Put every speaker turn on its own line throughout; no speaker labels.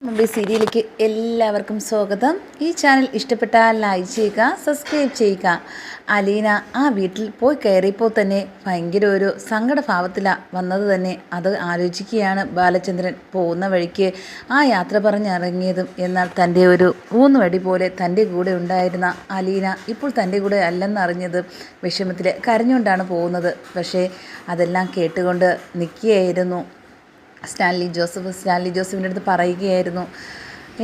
മുമ്പ് സീരിയലിലേക്ക് എല്ലാവർക്കും സ്വാഗതം. ഈ ചാനൽ ഇഷ്ടപ്പെട്ടാൽ ലൈക്ക് ചെയ്യുക, സബ്സ്ക്രൈബ് ചെയ്യുക. അലീന ആ വീട്ടിൽ പോയി കയറിയപ്പോൾ തന്നെ ഭയങ്കര ഒരു സങ്കടഭാവത്തിലാണ് വന്നത് തന്നെ. അത് ആലോചിക്കുകയാണ് ബാലചന്ദ്രൻ. പോകുന്ന വഴിക്ക് ആ യാത്ര പറഞ്ഞിറങ്ങിയതും എന്നാൽ തൻ്റെ ഒരു ഊന്നുവടി പോലെ തൻ്റെ കൂടെ ഉണ്ടായിരുന്ന അലീന ഇപ്പോൾ തൻ്റെ കൂടെ അല്ലെന്നറിഞ്ഞത് വിഷമത്തിൽ കരഞ്ഞുകൊണ്ടാണ് പോകുന്നത്. പക്ഷേ അതെല്ലാം കേട്ടുകൊണ്ട് നിൽക്കുകയായിരുന്നു സ്റ്റാൻലി ജോസഫിൻ്റെ അടുത്ത് പറയുകയായിരുന്നു,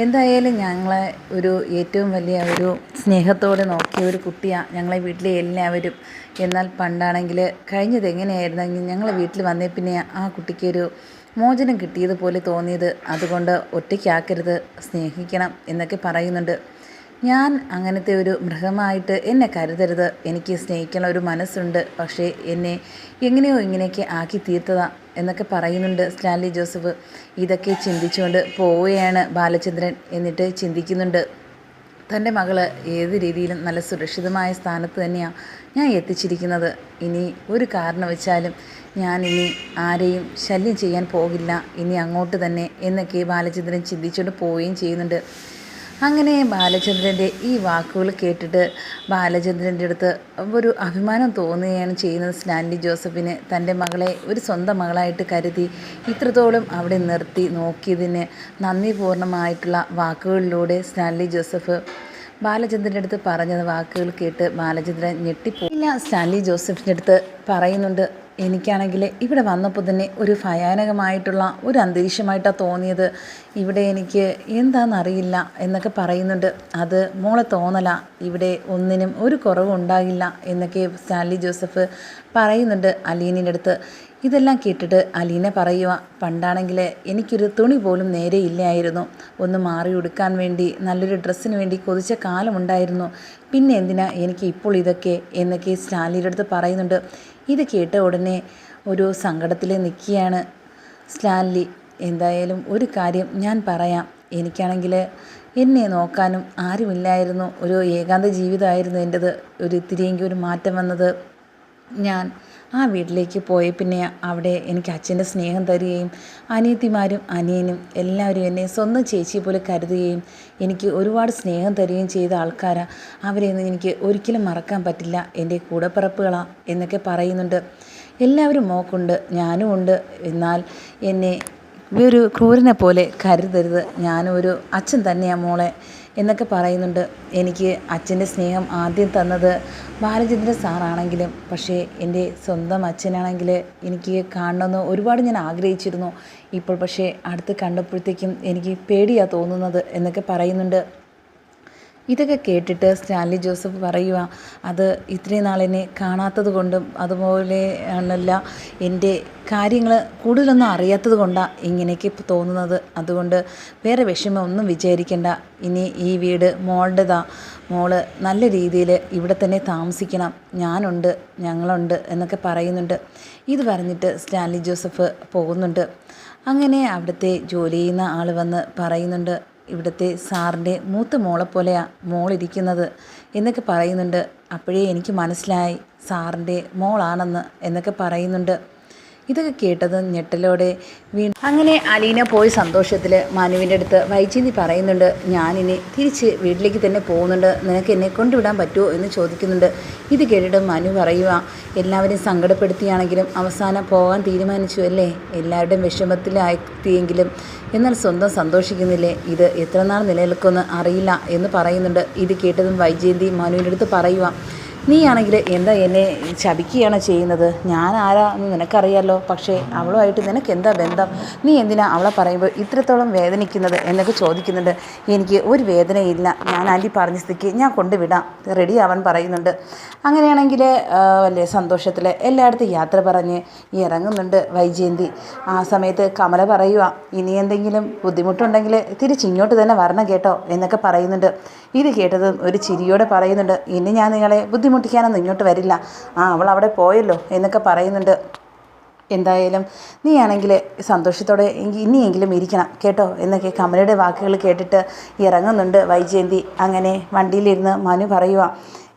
എന്തായാലും ഞങ്ങളെ ഒരു ഏറ്റവും വലിയ ഒരു സ്നേഹത്തോടെ നോക്കിയ ഒരു കുട്ടിയാണ് ഞങ്ങളെ വീട്ടിലെ എല്ലാവരും. എന്നാൽ പണ്ടാണെങ്കിൽ കഴിഞ്ഞത് എങ്ങനെയായിരുന്നെങ്കിൽ ഞങ്ങളെ വീട്ടിൽ വന്നേ പിന്നെ ആ കുട്ടിക്കൊരു മോചനം കിട്ടിയതുപോലെ തോന്നിയത്. അതുകൊണ്ട് ഒറ്റയ്ക്കാക്കരുത്, സ്നേഹിക്കണം എന്നൊക്കെ പറയുന്നുണ്ട്. ഞാൻ അങ്ങനത്തെ ഒരു മൃഗമായിട്ട് എന്നെ കരുതരുത്, എനിക്ക് സ്നേഹിക്കാനുള്ള ഒരു മനസ്സുണ്ട്, പക്ഷേ എന്നെ എങ്ങനെയോ ഇങ്ങനെയൊക്കെ ആക്കി തീർത്തതാ എന്നൊക്കെ പറയുന്നുണ്ട് സ്റ്റാൻലി ജോസഫ്. ഇതൊക്കെ ചിന്തിച്ചുകൊണ്ട് പോവുകയാണ് ബാലചന്ദ്രൻ. എന്നിട്ട് ചിന്തിക്കുന്നുണ്ട്, തൻ്റെ മകള് ഏത് രീതിയിലും നല്ല സുരക്ഷിതമായ സ്ഥാനത്ത് തന്നെയാണ് ഞാൻ എത്തിച്ചിരിക്കുന്നത്. ഇനി ഒരു കാരണവശാലും ഞാനിനി ആരെയും ശല്യം ചെയ്യാൻ പോകില്ല, ഇനി അങ്ങോട്ട് തന്നെ എന്നൊക്കെ ബാലചന്ദ്രൻ ചിന്തിച്ചുകൊണ്ട് പോവുകയും ചെയ്യുന്നുണ്ട്. അങ്ങനെ ബാലചന്ദ്രൻ്റെ ഈ വാക്കുകൾ കേട്ടിട്ട് ബാലചന്ദ്രൻ്റെ അടുത്ത് ഒരു അഭിമാനം തോന്നുകയാണ് ചെയ്യുന്നത് സ്റ്റാൻലി ജോസഫിന്. തൻ്റെ മകളെ ഒരു സ്വന്തം മകളായിട്ട് കരുതി ഇത്രത്തോളം അവിടെ നിർത്തി നോക്കിയതിന് നന്ദിപൂർണ്ണമായിട്ടുള്ള വാക്കുകളിലൂടെ സ്റ്റാൻലി ജോസഫ് ബാലചന്ദ്രൻ്റെ അടുത്ത് പറഞ്ഞ വാക്കുകൾ കേട്ട് ബാലചന്ദ്രൻ ഞെട്ടിപ്പോയില്ല. സ്റ്റാൻലി ജോസഫിൻ്റെ അടുത്ത് പറയുന്നുണ്ട്, എനിക്കാണെങ്കിൽ ഇവിടെ വന്നപ്പോൾ തന്നെ ഒരു ഭയാനകമായിട്ടുള്ള ഒരു അന്തരീക്ഷമായിട്ടാണ് തോന്നിയത്. ഇവിടെ എനിക്ക് എന്താണെന്നറിയില്ല എന്നൊക്കെ പറയുന്നുണ്ട്. അത് മോളെ തോന്നല, ഇവിടെ ഒന്നിനും ഒരു കുറവുണ്ടാകില്ല എന്നൊക്കെ സ്റ്റാൻലി ജോസഫ് പറയുന്നുണ്ട് അലീനയുടെ അടുത്ത്. ഇതെല്ലാം കേട്ടിട്ട് അലീന പറയുക, പണ്ടാണെങ്കിൽ എനിക്കൊരു തുണി പോലും നേരെ ഇല്ലായിരുന്നു, ഒന്ന് മാറി ഉടുക്കാൻ വേണ്ടി നല്ലൊരു ഡ്രസ്സിന് വേണ്ടി കൊതിച്ച കാലമുണ്ടായിരുന്നു, പിന്നെ എന്തിനാ എനിക്ക് ഇപ്പോൾ ഇതൊക്കെ എന്നൊക്കെ സ്റ്റാൻലിയുടെ അടുത്ത് പറയുന്നുണ്ട്. ഇത് കേട്ട ഉടനെ ഒരു സങ്കടത്തിൽ നിൽക്കുകയാണ് സ്റ്റാൻലി. എന്തായാലും ഒരു കാര്യം ഞാൻ പറയാം, എനിക്കാണെങ്കിൽ എന്നെ നോക്കാനും ആരുമില്ലായിരുന്നു, ഒരു ഏകാന്ത ജീവിതമായിരുന്നു എൻ്റെത്. ഒരു ഇത്തിരിയെങ്കിലും ഒരു മാറ്റം വന്നത് ഞാൻ ആ വീട്ടിലേക്ക് പോയ പിന്നെ അവിടെ എനിക്ക് അച്ഛൻ്റെ സ്നേഹം തരികയും അനിയത്തിമാരും അനിയനും എല്ലാവരും എന്നെ സ്വന്തം ചേച്ചിയെ പോലെ കരുതുകയും എനിക്ക് ഒരുപാട് സ്നേഹം തരികയും ചെയ്ത ആൾക്കാരാണ്. അവരെയൊന്നും എനിക്ക് ഒരിക്കലും മറക്കാൻ പറ്റില്ല, എൻ്റെ കൂടപ്പിറപ്പുകളാണ് എന്നൊക്കെ പറയുന്നുണ്ട്. എല്ലാവരും മോക്കുണ്ട്, ഞാനും ഉണ്ട്, എന്നാൽ എന്നെ ഒരു ക്രൂരനെ പോലെ കരുതരുത്, ഞാനൊരു അച്ഛൻ തന്നെയാണ് മോളെ എന്നൊക്കെ പറയുന്നുണ്ട്. എനിക്ക് അച്ഛൻ്റെ സ്നേഹം ആദ്യം തന്നത് ബാലചന്ദ്രൻ സാറാണെങ്കിലും പക്ഷേ എൻ്റെ സ്വന്തം അച്ഛനാണെങ്കിൽ എനിക്ക് കാണണമെന്ന് ഒരുപാട് ഞാൻ ആഗ്രഹിച്ചിരുന്നു. ഇപ്പോൾ പക്ഷേ അടുത്ത് കണ്ടപ്പോഴത്തേക്കും എനിക്ക് പേടിയാണ് തോന്നുന്നത് എന്നൊക്കെ പറയുന്നുണ്ട്. ഇതൊക്കെ കേട്ടിട്ട് സ്റ്റാൻലി ജോസഫ് പറയുക, അത് ഇത്രയും നാളെന്നെ കാണാത്തത് കൊണ്ടും അതുപോലെ ആണല്ല എൻ്റെ കാര്യങ്ങൾ കൂടുതലൊന്നും അറിയാത്തത് കൊണ്ടാണ് ഇങ്ങനെയൊക്കെ തോന്നുന്നത്. അതുകൊണ്ട് വേറെ വിഷമമൊന്നും വിചാരിക്കേണ്ട, ഇനി ഈ വീട് മോളുടേതാ, മോള് നല്ല രീതിയിൽ ഇവിടെ തന്നെ താമസിക്കണം, ഞാനുണ്ട്, ഞങ്ങളുണ്ട് എന്നൊക്കെ പറയുന്നുണ്ട്. ഇത് പറഞ്ഞിട്ട് സ്റ്റാൻലി ജോസഫ് പോകുന്നുണ്ട്. അങ്ങനെ അവിടുത്തെ ജോലി ചെയ്യുന്ന ആൾ വന്ന് പറയുന്നുണ്ട്, ഇവിടുത്തെ സാറിൻ്റെ മൂത്ത മോളെ പോലെയാണ് മോളിരിക്കുന്നത് എന്നൊക്കെ പറയുന്നുണ്ട്. അപ്പോഴേ എനിക്ക് മനസ്സിലായി സാറിൻ്റെ മോളാണെന്ന് എന്നൊക്കെ പറയുന്നുണ്ട്. ഇതൊക്കെ കേട്ടത് ഞെട്ടലോടെ അങ്ങനെ അലീന പോയി സന്തോഷത്തിൽ മനുവിൻ്റെ അടുത്ത് വൈജയന്തി പറയുന്നുണ്ട്, ഞാനിനി തിരിച്ച് വീട്ടിലേക്ക് തന്നെ പോകുന്നുണ്ട്, നിനക്ക് എന്നെ കൊണ്ടുവിടാൻ പറ്റുമോ എന്ന് ചോദിക്കുന്നുണ്ട്. ഇത് കേട്ടിട്ട് മനു പറയുക, എല്ലാവരെയും സങ്കടപ്പെടുത്തിയാണെങ്കിലും അവസാനം പോകാൻ തീരുമാനിച്ചു അല്ലേ, എല്ലാവരുടെയും വിഷമത്തിലായെങ്കിലും എന്നാൽ സ്വന്തം സന്തോഷിക്കുന്നില്ലേ, ഇത് എത്ര നാൾ നിലനിൽക്കുമെന്ന് അറിയില്ല എന്ന് പറയുന്നുണ്ട്. ഇത് കേട്ടതും വൈജയന്തി മനുവിൻ്റെ അടുത്ത് പറയുക, നീയാണെങ്കിൽ എന്താ എന്നെ ശപിക്കുകയാണ് ചെയ്യുന്നത്, ഞാൻ ആരാന്ന് നിനക്കറിയാമല്ലോ, പക്ഷേ അവളുമായിട്ട് നിനക്ക് എന്താ ബന്ധം, നീ എന്തിനാ അവളെ പറയുമ്പോൾ ഇത്രത്തോളം വേദനിക്കുന്നത് എന്നൊക്കെ ചോദിക്കുന്നുണ്ട്. എനിക്ക് ഒരു വേദനയില്ല, ഞാൻ ആൻറ്റി പറഞ്ഞ സ്ഥിതിക്ക് ഞാൻ കൊണ്ടുവിടാം, റെഡി ആവാൻ പറയുന്നുണ്ട്. അങ്ങനെയാണെങ്കിൽ വലിയ സന്തോഷത്തിൽ എല്ലായിടത്തും യാത്ര പറഞ്ഞ് ഇറങ്ങുന്നുണ്ട് വൈജയന്തി. ആ സമയത്ത് കമല പറയുക, ഇനി എന്തെങ്കിലും ബുദ്ധിമുട്ടുണ്ടെങ്കിൽ തിരിച്ചിങ്ങോട്ട് തന്നെ വരണം കേട്ടോ എന്നൊക്കെ പറയുന്നുണ്ട്. ഇത് കേട്ടത് ഒരു ചിരിയോടെ പറയുന്നുണ്ട്, ഇനി ഞാൻ നിങ്ങളെ ബുദ്ധിമുട്ടിക്കാനൊന്നും ഇങ്ങോട്ട് വരില്ല, അവൾ അവിടെ പോയല്ലോ എന്നൊക്കെ പറയുന്നുണ്ട്. എന്തായാലും നീയാണെങ്കിൽ സന്തോഷത്തോടെ ഇനിയെങ്കിലും ഇരിക്കണം കേട്ടോ എന്നൊക്കെ കമലയുടെ വാക്കുകൾ കേട്ടിട്ട് ഇറങ്ങുന്നുണ്ട് വൈജയന്തി. അങ്ങനെ വണ്ടിയിലിരുന്ന് മനു പറയുക,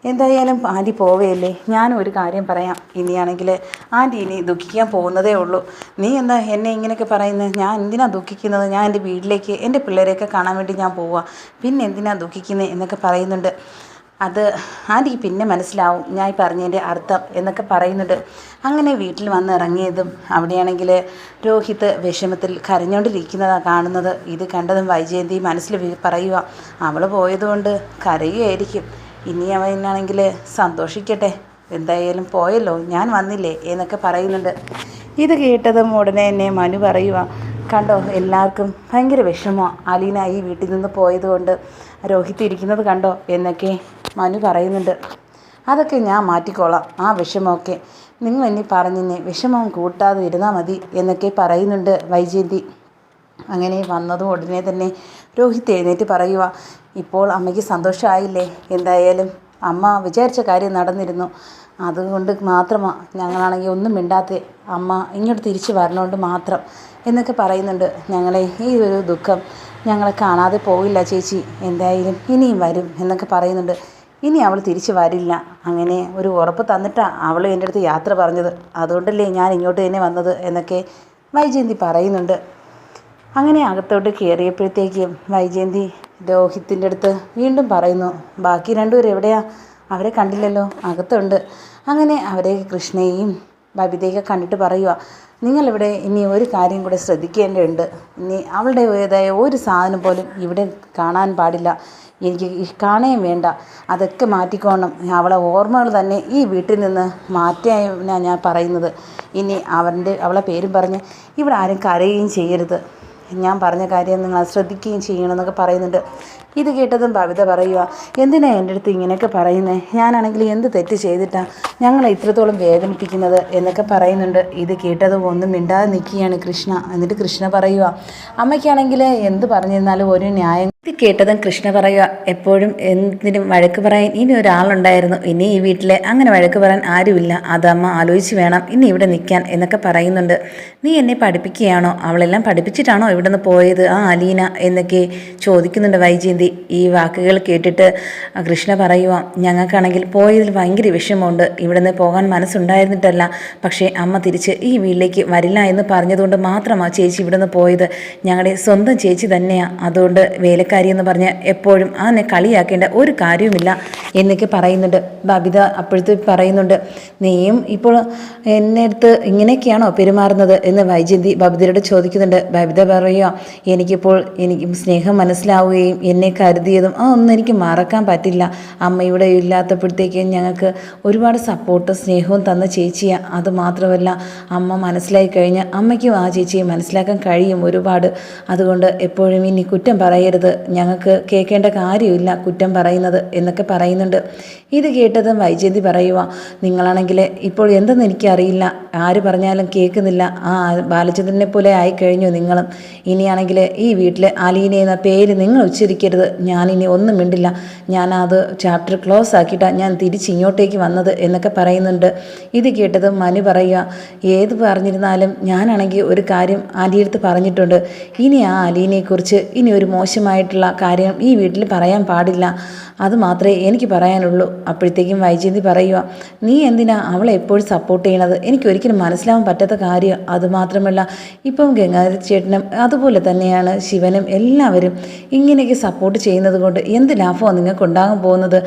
എന്തായാലും ആൻറ്റി പോവുകയല്ലേ, ഞാനും ഒരു കാര്യം പറയാം. ഇനിയാണെങ്കിൽ ആൻറ്റി ഇനി ദുഃഖിക്കാൻ പോകുന്നതേ ഉള്ളൂ. നീ എന്താ എന്നെ ഇങ്ങനെയൊക്കെ പറയുന്നത്? ഞാൻ എന്തിനാ ദുഃഖിക്കുന്നത്? ഞാൻ എൻ്റെ വീട്ടിലേക്ക് എൻ്റെ പിള്ളേരെയൊക്കെ കാണാൻ വേണ്ടി ഞാൻ പോവുക, പിന്നെ എന്തിനാ ദുഃഖിക്കുന്നത് എന്നൊക്കെ പറയുന്നുണ്ട്. അത് ആൻറ്റിക്ക് പിന്നെ മനസ്സിലാവും ഞാൻ പറഞ്ഞതിൻ്റെ അർത്ഥം എന്നൊക്കെ പറയുന്നുണ്ട്. അങ്ങനെ വീട്ടിൽ വന്ന് ഇറങ്ങിയതും അവിടെയാണെങ്കിൽ രോഹിത് വിഷമത്തിൽ കരഞ്ഞുകൊണ്ടിരിക്കുന്നതാണ് കാണുന്നത്. ഇത് കണ്ടതും വൈജയന്തി മനസ്സിൽ പറയുക, അവൾ പോയതുകൊണ്ട് കരയുകയായിരിക്കും. ഇനി അവനാണെങ്കിൽ സന്തോഷിക്കട്ടെ, എന്തായാലും പോയല്ലോ, ഞാൻ വന്നില്ലേ എന്നൊക്കെ പറയുന്നുണ്ട്. ഇത് കേട്ടതും ഉടനെ തന്നെ മനു പറയുക, കണ്ടോ എല്ലാവർക്കും ഭയങ്കര വിഷമമാണ് അലീന ഈ വീട്ടിൽ നിന്ന് പോയതുകൊണ്ട്, രോഹിത് ഇരിക്കുന്നത് കണ്ടോ എന്നൊക്കെ മനു പറയുന്നുണ്ട്. അതൊക്കെ ഞാൻ മാറ്റിക്കോളാം, ആ വിഷമമൊക്കെ നിങ്ങൾ എന്നെ പറഞ്ഞിന്നെ വിഷമം കൂട്ടാതെ ഇരുന്നാൽ മതി എന്നൊക്കെ പറയുന്നുണ്ട് വൈജയന്തി. അങ്ങനെ വന്നതും ഉടനെ തന്നെ രോഹിത് എഴുന്നേറ്റ് പറയുക, ഇപ്പോൾ അമ്മയ്ക്ക് സന്തോഷമായില്ലേ? എന്തായാലും അമ്മ വിചാരിച്ച കാര്യം നടന്നിരുന്നു, അതുകൊണ്ട് മാത്രമാണ് ഞങ്ങളാണെങ്കിൽ ഒന്നും മിണ്ടാത്ത. അമ്മ ഇങ്ങോട്ട് തിരിച്ചു വരണോണ്ട് മാത്രം എന്നൊക്കെ പറയുന്നുണ്ട്. ഞങ്ങളെ ഈ ഒരു ദുഃഖം ഞങ്ങളെ കാണാതെ പോവില്ല ചേച്ചി, എന്തായാലും ഇനിയും വരും എന്നൊക്കെ പറയുന്നുണ്ട്. ഇനി അവൾ തിരിച്ചു വരില്ല, അങ്ങനെ ഒരു ഉറപ്പ് തന്നിട്ടാണ് അവൾ എൻ്റെ അടുത്ത് യാത്ര പറഞ്ഞത്, അതുകൊണ്ടല്ലേ ഞാൻ ഇങ്ങോട്ട് തന്നെ വന്നത് എന്നൊക്കെ വൈജയന്തി പറയുന്നുണ്ട്. അങ്ങനെ അകത്തോട്ട് കയറിയപ്പോഴത്തേക്കും വൈജയന്തി രോഹിത്തിൻ്റെ അടുത്ത് വീണ്ടും പറയുന്നു, ബാക്കി രണ്ടുപേരും എവിടെയാ? അവരെ കണ്ടില്ലല്ലോ, അകത്തുണ്ട്. അങ്ങനെ അവരെ കൃഷ്ണയെയും ബബിതയൊക്കെ കണ്ടിട്ട് പറയുക, നിങ്ങളിവിടെ ഇനി ഒരു കാര്യം കൂടെ ശ്രദ്ധിക്കേണ്ടതുണ്ട്. ഇനി അവളുടേതായ ഒരു സാധനം പോലും ഇവിടെ കാണാൻ പാടില്ല, എനിക്ക് കാണുകയും വേണ്ട, അതൊക്കെ മാറ്റിക്കോണം. അവളെ ഓർമ്മകൾ തന്നെ ഈ വീട്ടിൽ നിന്ന് മാറ്റാനാണ് ഞാൻ പറയുന്നത്. ഇനി അവളെ പേരും പറഞ്ഞ് ഇവിടെ ആരും കരയുകയും ചെയ്യരുത്, ഞാൻ പറഞ്ഞ കാര്യം നിങ്ങൾ ശ്രദ്ധിക്കുകയും ചെയ്യണമെന്നൊക്കെ പറയുന്നുണ്ട്. ഇത് കേട്ടതും ബബിത പറയുക, എന്തിനാ എൻ്റെ അടുത്ത് ഇങ്ങനെയൊക്കെ പറയുന്നത്? ഞാനാണെങ്കിൽ എന്ത് തെറ്റ് ചെയ്തിട്ടാണ് ഞങ്ങളെ ഇത്രത്തോളം വേദനിപ്പിക്കുന്നത് എന്നൊക്കെ പറയുന്നുണ്ട്. ഇത് കേട്ടതും ഒന്നും മിണ്ടാതെ നിൽക്കുകയാണ് കൃഷ്ണ. എന്നിട്ട് കൃഷ്ണ പറയുക, അമ്മയ്ക്കാണെങ്കിൽ എന്ത് പറഞ്ഞിരുന്നാലും ഒരു ന്യായം. ഇത് കേട്ടതും കൃഷ്ണ പറയുക, എപ്പോഴും എന്തിനും വഴക്ക് പറയാൻ ഇനി ഒരാളുണ്ടായിരുന്നു, ഇനി ഈ വീട്ടിലെ അങ്ങനെ വഴക്ക് പറയാൻ ആരുമില്ല, അതമ്മ ആലോചിച്ച് വേണം ഇനി ഇവിടെ നിൽക്കാൻ എന്നൊക്കെ പറയുന്നുണ്ട്. നീ എന്നെ പഠിപ്പിക്കുകയാണോ? അവളെല്ലാം പഠിപ്പിച്ചിട്ടാണോ ഇവിടെ നിന്ന് പോയത് ആ അലീന എന്നൊക്കെ ചോദിക്കുന്നുണ്ട് വൈജയന്തി. ഈ വാക്കുകൾ കേട്ടിട്ട് കൃഷ്ണ പറയുക, ഞങ്ങൾക്കാണെങ്കിൽ പോയതിൽ ഭയങ്കര വിഷമമുണ്ട്, ഇവിടെ നിന്ന് പോകാൻ മനസ്സുണ്ടായിരുന്നിട്ടല്ല, പക്ഷേ അമ്മ തിരിച്ച് ഈ വീട്ടിലേക്ക് വരില്ല എന്ന് പറഞ്ഞതുകൊണ്ട് മാത്രമാണ് ചേച്ചി ഇവിടെ നിന്ന് പോയത്. ഞങ്ങളുടെ സ്വന്തം ചേച്ചി തന്നെയാണ്, അതുകൊണ്ട് വേലക്കാരി എന്ന് പറഞ്ഞ് എപ്പോഴും അതിനെ കളിയാക്കേണ്ട ഒരു കാര്യവുമില്ല എന്നൊക്കെ പറയുന്നുണ്ട്. ബബിത അപ്പോഴത്തേക്ക് പറയുന്നുണ്ട്, നീയും ഇപ്പോൾ എന്നെ അടുത്ത് ഇങ്ങനെയൊക്കെയാണോ പെരുമാറുന്നത് എന്ന് വൈജയന്തി ബബിതയോട് ചോദിക്കുന്നുണ്ട്. ബബിത പറയുക, എനിക്കിപ്പോൾ എനിക്ക് സ്നേഹം മനസ്സിലാവുകയും എന്നെ കരുതിയതും ഒന്നും എനിക്ക് മറക്കാൻ പറ്റില്ല. അമ്മ ഇവിടെ ഇല്ലാത്തപ്പോഴത്തേക്കും ഞങ്ങൾക്ക് ഒരുപാട് സപ്പോർട്ട് സ്നേഹവും തന്ന ചേച്ചിയാണ്. അതുമാത്രമല്ല അമ്മ മനസ്സിലാക്കി കഴിഞ്ഞാൽ അമ്മയ്ക്കും ആ ചേച്ചിയെ മനസ്സിലാക്കാൻ കഴിയും ഒരുപാട്. അതുകൊണ്ട് എപ്പോഴും ഇനി കുറ്റം പറയരുത്, ഞങ്ങൾക്ക് കേൾക്കേണ്ട കാര്യമില്ല കുറ്റം പറയുന്നത് എന്നൊക്കെ പറയുന്നുണ്ട്. ഇത് കേട്ടതും വൈജയന്തി പറയുക, നിങ്ങളാണെങ്കിൽ ഇപ്പോൾ എന്തെന്ന് എനിക്കറിയില്ല, ആര് പറഞ്ഞാലും കേൾക്കുന്നില്ല, ആ ബാലചന്ദ്രനെ പോലെ ആയിക്കഴിഞ്ഞു നിങ്ങളും. ഇനിയാണെങ്കിൽ ഈ വീട്ടിൽ അലീന എന്ന പേര് നിങ്ങൾ ഉച്ചരിക്കരുത്, ഞാനിനി ഒന്നും മിണ്ടില്ല, ഞാനത് ചാപ്റ്റർ ക്ലോസ് ആക്കിയിട്ടാണ് ഞാൻ തിരിച്ച് ഇങ്ങോട്ടേക്ക് വന്നത് എന്നൊക്കെ പറയുന്നുണ്ട്. ഇത് കേട്ടതും മനു പറയുക, ഏത് പറഞ്ഞിരുന്നാലും ഞാനാണെങ്കിൽ ഒരു കാര്യം ആൻറ്റിയടുത്ത് പറഞ്ഞിട്ടുണ്ട്, ഇനി ആ അലീനയെക്കുറിച്ച് ഇനി ഒരു മോശമായിട്ടുള്ള കാര്യം ഈ വീട്ടിൽ പറയാൻ പാടില്ല, അത് മാത്രമേ എനിക്ക് പറയാനുള്ളൂ. അപ്പോഴത്തേക്കും വൈജയന്തി പറയുക, നീ എന്തിനാ അവളെ എപ്പോഴും സപ്പോർട്ട് ചെയ്യണത്? എനിക്കൊരിക്കലും മനസ്സിലാവാൻ പറ്റാത്ത കാര്യം. അതുമാത്രമല്ല ഇപ്പം ഗംഗാധര ചേട്ടനും അതുപോലെ തന്നെയാണ് ശിവനും എല്ലാവരും ഇങ്ങനെയൊക്കെ സപ്പോർട്ട് ചെയ്യുന്നത് കൊണ്ട് എന്ത് ലാഭമാണ് നിങ്ങൾക്ക് ഉണ്ടാകാൻ പോകുന്നത്?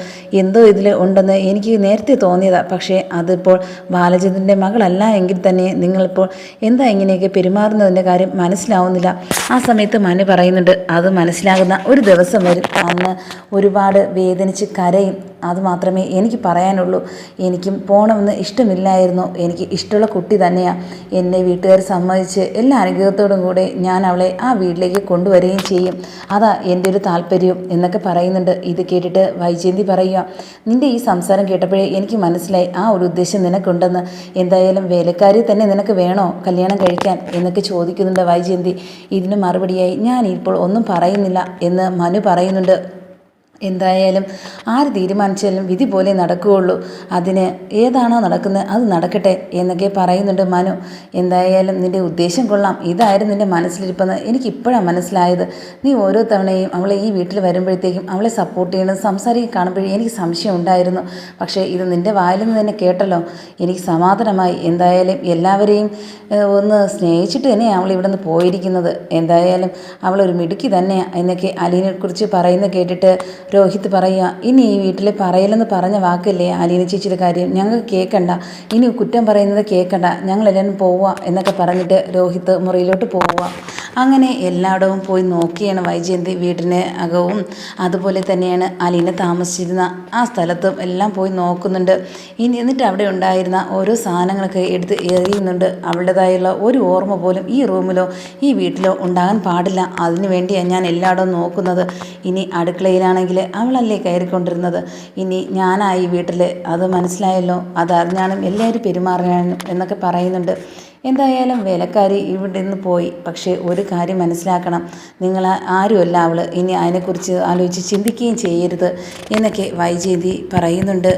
എന്തോ ഇതിൽ ഉണ്ടെന്ന് എനിക്ക് നേരത്തെ തോന്നിയതാണ്, പക്ഷേ അതിപ്പോൾ ബാലചന്ദ്രൻ്റെ മകളല്ല എങ്കിൽ തന്നെ നിങ്ങളിപ്പോൾ എന്താ ഇങ്ങനെയൊക്കെ പെരുമാറുന്നതിൻ്റെ കാര്യം മനസ്സിലാവുന്നില്ല. ആ സമയത്ത് മനു പറയുന്നുണ്ട്, അത് മനസ്സിലാകുന്ന ഒരു ദിവസം വരും, അന്ന് ഒരുപാട് വേദനിച്ച് കരയും, അതുമാത്രമേ എനിക്ക് പറയാനുള്ളൂ. എനിക്കും പോകണമെന്ന് ഇഷ്ടമില്ലായിരുന്നു, എനിക്ക് ഇഷ്ടമുള്ള കുട്ടി തന്നെയാണ്, എന്നെ വീട്ടുകാർ സമ്മതിച്ച് എല്ലാ അനുഗ്രഹത്തോടും കൂടെ ഞാൻ അവളെ ആ വീട്ടിലേക്ക് കൊണ്ടുവരികയും ചെയ്യും, അതാ എൻ്റെ ഒരു താല്പര്യം എന്നൊക്കെ പറയുന്നുണ്ട്. ഇത് കേട്ടിട്ട് വൈജയന്തി പറയുക, നിൻ്റെ ഈ സംസാരം കേട്ടപ്പോഴേ എനിക്ക് മനസ്സിലായി ആ ഒരു ഉദ്ദേശം നിനക്കുണ്ടെന്ന്. എന്തായാലും വേലക്കാരി തന്നെ നിനക്ക് വേണോ കല്യാണം കഴിക്കാൻ എന്നൊക്കെ ചോദിക്കുന്നുണ്ട് വൈജയന്തി. ഇതിന് മറുപടിയായി ഞാൻ ഇപ്പോൾ ഒന്നും പറയുന്നില്ല എന്ന് മനു പറയുന്നുണ്ട്. എന്തായാലും ആര് തീരുമാനിച്ചാലും വിധി പോലെ നടക്കുകയുള്ളൂ. അതിന് ഏതാണോ നടക്കുന്നത് അത് നടക്കട്ടെ എന്നൊക്കെ പറയുന്നുണ്ട് മനു. എന്തായാലും നിൻ്റെ ഉദ്ദേശം കൊള്ളാം. ഇതായിരുന്നു നിൻ്റെ മനസ്സിലിരിപ്പെന്ന് എനിക്കിപ്പോഴാണ് മനസ്സിലായത്. നീ ഓരോ തവണയും അവളെ ഈ വീട്ടിൽ വരുമ്പോഴത്തേക്കും അവളെ സപ്പോർട്ട് ചെയ്യണം സംസാരിക്കാൻ കാണുമ്പോഴേ എനിക്ക് സംശയം ഉണ്ടായിരുന്നു. പക്ഷേ ഇത് നിൻ്റെ വായിൽ നിന്ന് തന്നെ കേട്ടല്ലോ, എനിക്ക് സമാധാനമായി. എന്തായാലും എല്ലാവരെയും ഒന്ന് സ്നേഹിച്ചിട്ട് തന്നെയാണ് അവൾ ഇവിടെ നിന്ന് പോയിരിക്കുന്നത്. എന്തായാലും അവളൊരു മിടുക്കി തന്നെയാണ് എന്നൊക്കെ അലീനെക്കുറിച്ച് പറയുന്നത് കേട്ടിട്ട് രോഹിത് പറയുക, ഇനി ഈ വീട്ടിൽ പറയലെന്ന് പറഞ്ഞ വാക്കല്ലേ അലീന ചേച്ചിയുടെ കാര്യം, ഞങ്ങൾക്ക് കേൾക്കണ്ട, ഇനി കുറ്റം പറയുന്നത് കേൾക്കണ്ട, ഞങ്ങളെല്ലാവരും പോവുക എന്നൊക്കെ പറഞ്ഞിട്ട് രോഹിത് മുറിയിലോട്ട് പോവുക. അങ്ങനെ എല്ലായിടവും പോയി നോക്കിയാണ് വൈജയന്തി. വീടിന് അകവും അതുപോലെ തന്നെയാണ് അലീന താമസിച്ചിരുന്ന ആ സ്ഥലത്തും എല്ലാം പോയി നോക്കുന്നുണ്ട്. എന്നിട്ട് അവിടെ ഉണ്ടായിരുന്ന ഓരോ സാധനങ്ങളൊക്കെ എടുത്ത് എറിയുന്നുണ്ട്. അവളുടേതായുള്ള ഒരു ഓർമ്മ പോലും ഈ റൂമിലോ ഈ വീട്ടിലോ ഉണ്ടാകാൻ പാടില്ല. അതിനു വേണ്ടിയാണ് ഞാൻ എല്ലായിടവും നോക്കുന്നത്. ഇനി അടുക്കളയിലാണെങ്കിൽ അവളല്ലേ കയറിക്കൊണ്ടിരുന്നത്, ഇനി ഞാനായി വീട്ടിൽ, അത് മനസ്സിലായല്ലോ, അതറിഞ്ഞാണ് എല്ലാവരും പെരുമാറാനും എന്നൊക്കെ പറയുന്നുണ്ട്. എന്തായാലും വേലക്കാരി ഇവിടെ നിന്ന് പോയി. പക്ഷേ ഒരു കാര്യം മനസ്സിലാക്കണം, നിങ്ങൾ ആരുമല്ല അവൾ, ഇനി അതിനെക്കുറിച്ച് ആലോചിച്ച് ചിന്തിക്കുകയും ചെയ്യരുത് എന്നൊക്കെ വൈജയന്തി പറയുന്നുണ്ട്.